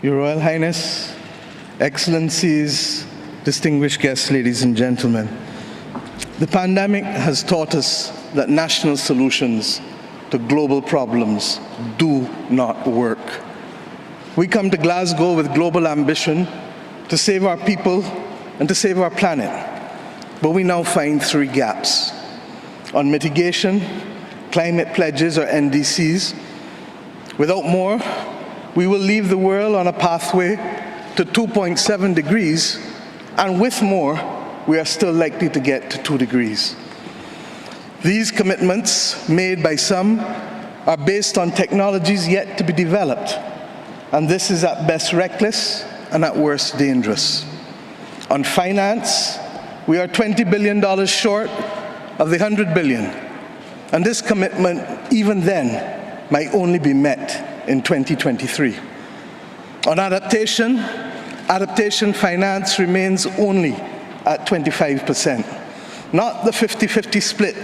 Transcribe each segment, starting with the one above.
Your Royal Highness, Excellencies, distinguished guests, ladies and gentlemen, the pandemic has taught us that national solutions to global problems do not work. We come to Glasgow with global ambition to save our people and to save our planet, but we now find three gaps. On mitigation, climate pledges or NDCs. Without more, we will leave the world on a pathway to 2.7 degrees, and with more, we are still likely to get to 2 degrees. These commitments, made by some, are based on technologies yet to be developed, and this is at best reckless and at worst dangerous. On finance, we are $20 billion short of the $100 billion, and this commitment, even then, might only be met in 2023. On adaptation finance remains only at 25%, not the 50-50 split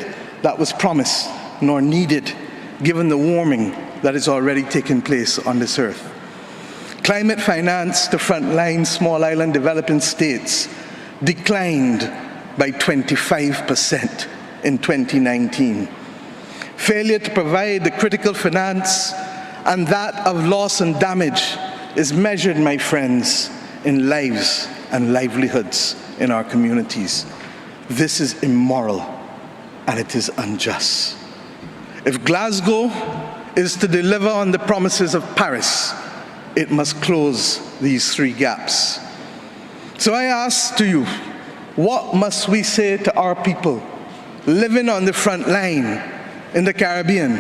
that was promised nor needed given the warming that is already taking place on this earth. Climate finance to frontline small island developing states declined by 25% in 2019. Failure to provide the critical finance and that of loss and damage is measured, my friends, in lives and livelihoods in our communities. This is immoral and it is unjust. If Glasgow is to deliver on the promises of Paris, it must close these three gaps. So I ask to you, what must we say to our people living on the front line in the Caribbean,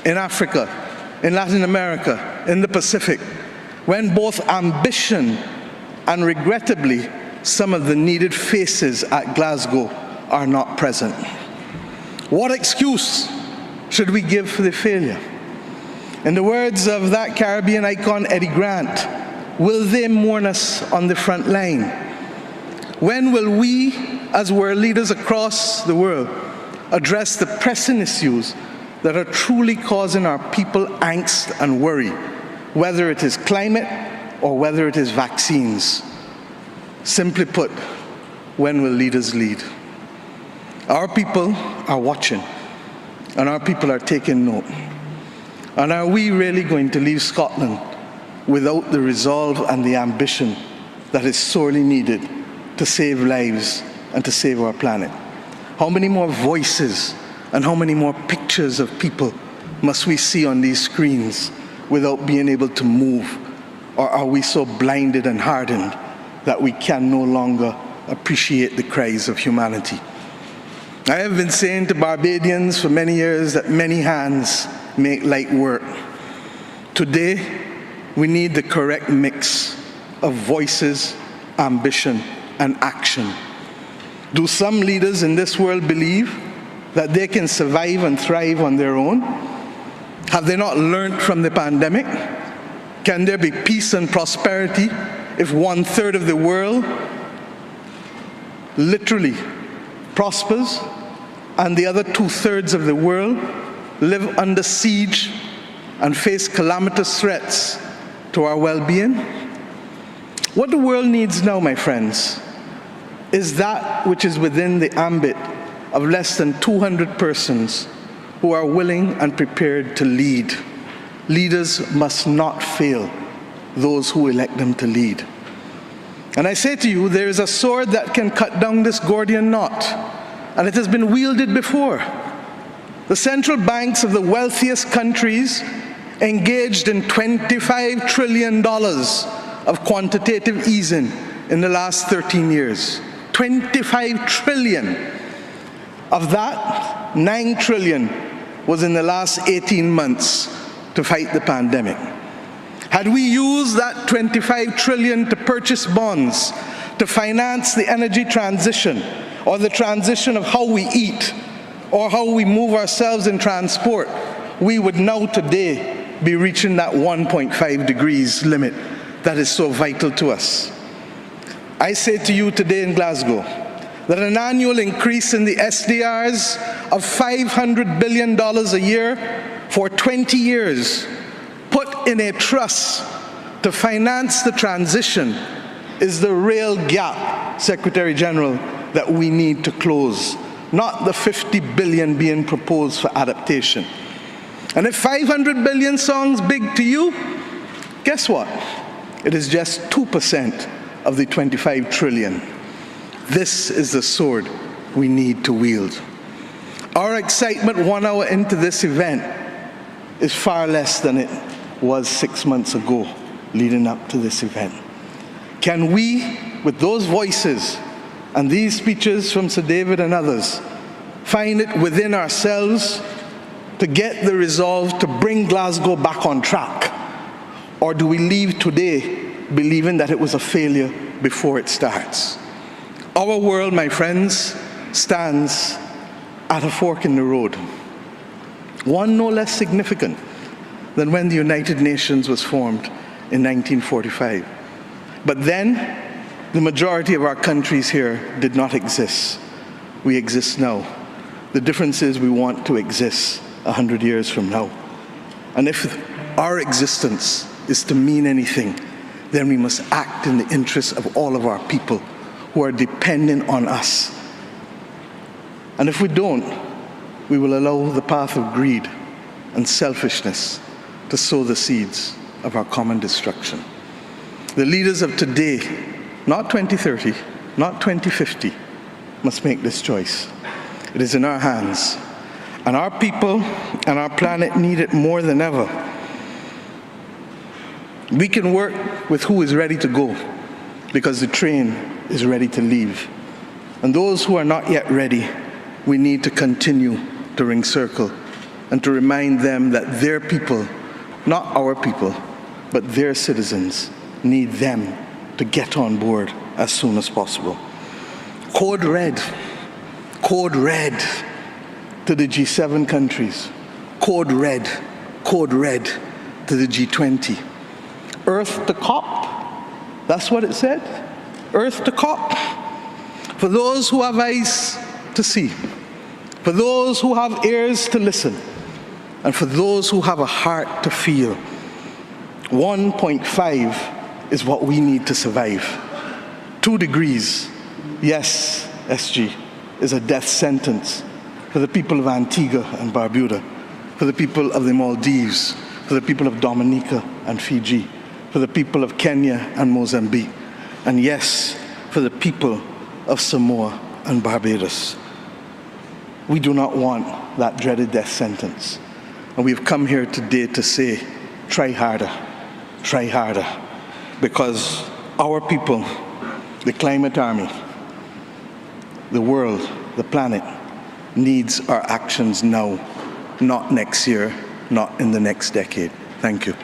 in Africa, in Latin America, in the Pacific, when both ambition and regrettably some of the needed faces at Glasgow are not present? What excuse should we give for the failure? In the words of that Caribbean icon, Eddie Grant, will they mourn us on the front line? When will we, as world leaders across the world, address the pressing issues that are truly causing our people angst and worry, whether it is climate or whether it is vaccines? Simply put, when will leaders lead? Our people are watching, and our people are taking note. And are we really going to leave Scotland without the resolve and the ambition that is sorely needed to save lives and to save our planet? How many more voices and how many more pictures of people must we see on these screens without being able to move? Or are we so blinded and hardened that we can no longer appreciate the cries of humanity? I have been saying to Barbadians for many years that many hands make light work. Today, we need the correct mix of voices, ambition, and action. Do some leaders in this world believe that they can survive and thrive on their own? Have they not learned from the pandemic? Can there be peace and prosperity if 1/3 of the world literally prospers and the other 2/3 of the world live under siege and face calamitous threats to our well-being? What the world needs now, my friends, is that which is within the ambit of less than 200 persons who are willing and prepared to lead. Leaders must not fail those who elect them to lead. And I say to you, there is a sword that can cut down this Gordian knot, and it has been wielded before. The central banks of the wealthiest countries engaged in $25 trillion of quantitative easing in the last 13 years. 25 trillion. Of that, 9 trillion was in the last 18 months to fight the pandemic. Had we used that 25 trillion to purchase bonds, to finance the energy transition, or the transition of how we eat, or how we move ourselves in transport, we would now today be reaching that 1.5 degrees limit that is so vital to us. I say to you today in Glasgow that an annual increase in the SDRs of $500 billion a year for 20 years, put in a trust to finance the transition is the real gap, Secretary General, that we need to close, not the 50 billion being proposed for adaptation. And if 500 billion sounds big to you, guess what? It is just 2% of the 25 trillion. This is the sword we need to wield. Our excitement 1 hour into this event is far less than it was 6 months ago leading up to this event. Can we, with those voices and these speeches from Sir David and others, find it within ourselves to get the resolve to bring Glasgow back on track? Or do we leave today believing that it was a failure before it starts? Our world, my friends, stands at a fork in the road. One no less significant than when the United Nations was formed in 1945. But then, the majority of our countries here did not exist. We exist now. The difference is we want to exist 100 years from now. And if our existence is to mean anything, then we must act in the interests of all of our people who are dependent on us. And if we don't, we will allow the path of greed and selfishness to sow the seeds of our common destruction. The leaders of today, not 2030, not 2050, must make this choice. It is in our hands, and our people and our planet need it more than ever. We can work with who is ready to go, because the train is ready to leave. And those who are not yet ready, we need to continue to ring circle and to remind them that their people, not our people, but their citizens, need them to get on board as soon as possible. Code red to the G7 countries. Code red to the G20. Earth to COP, that's what it said. Earth to COP. For those who have eyes to see, for those who have ears to listen, and for those who have a heart to feel, 1.5 is what we need to survive. 2 degrees, yes, SG, is a death sentence for the people of Antigua and Barbuda, for the people of the Maldives, for the people of Dominica and Fiji, for the people of Kenya and Mozambique, and yes, for the people of Samoa and Barbados. We do not want that dreaded death sentence. And we've come here today to say, try harder, because our people, the climate army, the world, the planet, needs our actions now, not next year, not in the next decade. Thank you.